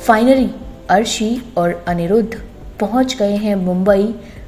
Finally Arshi और अनिरुद्ध पहुंच गए हैं मुंबई,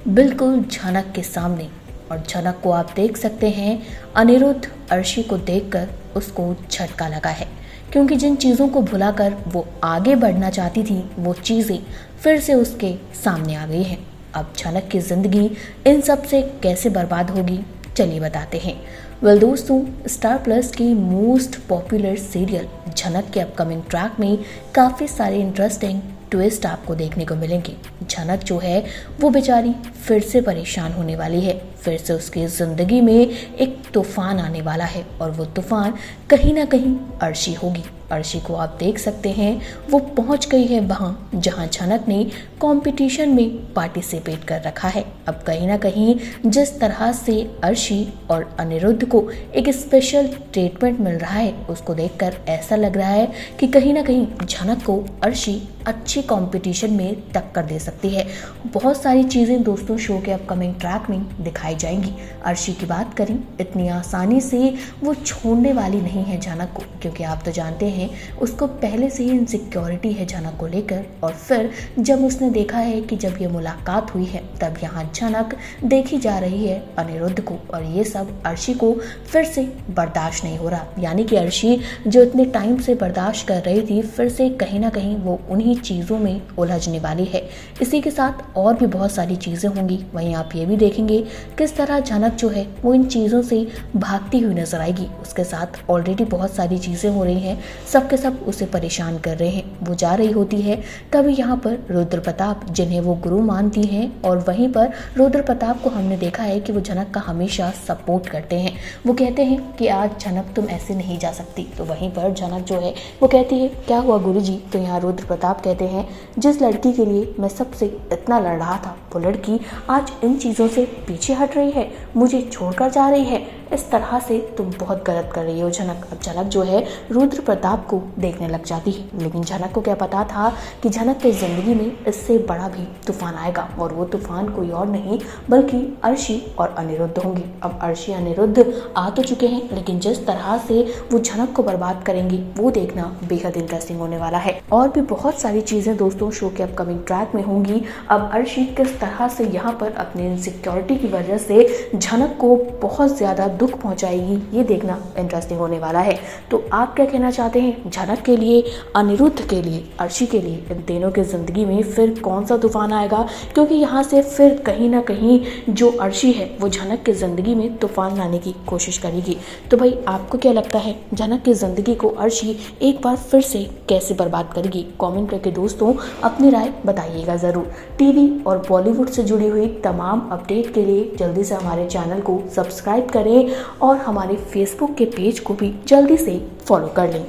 बिल्कुल झनक के सामने। और झनक को आप देख सकते हैं, अनिरुद्ध अर्शी को देखकर उसको झटका लगा है, क्योंकि जिन चीज़ों को भुलाकर वो आगे बढ़ना चाहती थी वो चीज़ें फिर से उसके सामने आ गई हैं। अब झनक की ज़िंदगी इन सब से कैसे बर्बाद होगी, चलिए बताते हैं। वेल दोस्तों, स्टार प्लस की मोस्ट पॉपुलर सीरियल झनक के अपकमिंग ट्रैक में काफ़ी सारे इंटरेस्टिंग ट्विस्ट आपको देखने को मिलेंगे। झनक जो है वो बेचारी फिर से परेशान होने वाली है, फिर से उसकी ज़िंदगी में एक तूफान आने वाला है और वो तूफान कहीं ना कहीं अर्शी होगी। अर्शी को आप देख सकते हैं, वो पहुंच गई है वहाँ जहाँ झनक ने कंपटीशन में पार्टिसिपेट कर रखा है। अब कहीं ना कहीं जिस तरह से अर्शी और अनिरुद्ध को एक स्पेशल ट्रीटमेंट मिल रहा है, उसको देखकर ऐसा लग रहा है कि कहीं ना कहीं झनक को अर्शी अच्छी कंपटीशन में टक्कर दे सकती है। बहुत सारी चीज़ें दोस्तों शो के अपकमिंग ट्रैक में दिखाई जाएंगी। अर्शी की बात करें, इतनी आसानी से वो छोड़ने वाली नहीं है झनक को, क्योंकि आप तो जानते हैं उसको पहले से ही इनसिक्योरिटी है झनक को लेकर। और फिर जब उसने देखा है कि जब ये मुलाकात हुई है तब यहाँ झनक देखी जा रही है अनिरुद्ध को, और ये सब अर्शी को फिर से बर्दाश्त नहीं हो रहा। यानी कि अर्शी जो इतने टाइम से बर्दाश्त कर रही थी, फिर से कहीं ना कहीं वो उन्हीं चीज़ों में उलझने वाली है। इसी के साथ और भी बहुत सारी चीज़ें होंगी। वहीं आप ये भी देखेंगे किस तरह झनक जो है वो इन चीज़ों से भागती हुई नजर आएगी। उसके साथ ऑलरेडी बहुत सारी चीज़ें हो रही हैं, सबके सब उसे परेशान कर रहे हैं। वो जा रही होती है तभी यहाँ पर रुद्र प्रताप, जिन्हें वो गुरु मानती हैं, और वहीं पर रुद्र प्रताप को हमने देखा है कि वो झनक का हमेशा सपोर्ट करते हैं। वो कहते हैं कि आज झनक तुम ऐसे नहीं जा सकती, तो वहीं पर झनक जो है वो कहती है क्या हुआ गुरुजी। तो यहाँ रुद्र प्रताप कहते हैं जिस लड़की के लिए मैं सबसे इतना लड़ रहा था, वो लड़की आज इन चीज़ों से पीछे हट रही है, मुझे छोड़कर जा रही है। इस तरह से तुम बहुत गलत कर रही हो झनक। अब झनक जो है रुद्र प्रताप को देखने लग जाती है, लेकिन झनक को क्या पता था कि झनक की जिंदगी में इससे बड़ा भी तूफान आएगा, और वो तूफान कोई और नहीं बल्कि अर्शी और अनिरुद्ध होंगे। अब अर्शी अनिरुद्ध आ तो चुके हैं, लेकिन जिस तरह से वो झनक को बर्बाद करेंगे वो देखना बेहद इंटरेस्टिंग होने वाला है। और भी बहुत सारी चीजें दोस्तों शो के अपकमिंग ट्रैक में होंगी। अब अर्शी किस तरह से यहाँ पर अपने इनसिक्योरिटी की वजह से झनक को बहुत ज्यादा दुख पहुंचाएगी, ये देखना इंटरेस्टिंग होने वाला है। तो आप क्या कहना चाहते हैं, झनक के लिए, अनिरुद्ध के लिए, अर्शी के लिए, इन तीनों की जिंदगी में फिर कौन सा तूफान आएगा? क्योंकि यहाँ से फिर कहीं ना कहीं जो अर्शी है वो झनक की जिंदगी में तूफान लाने की कोशिश करेगी। तो भाई आपको क्या लगता है, झनक की जिंदगी को अर्शी एक बार फिर से कैसे बर्बाद करेगी? कमेंट करके दोस्तों अपनी राय बताइएगा ज़रूर। टीवी और बॉलीवुड से जुड़ी हुई तमाम अपडेट के लिए जल्दी से हमारे चैनल को सब्सक्राइब करें और हमारे फेसबुक के पेज को भी जल्दी से फॉलो कर लें।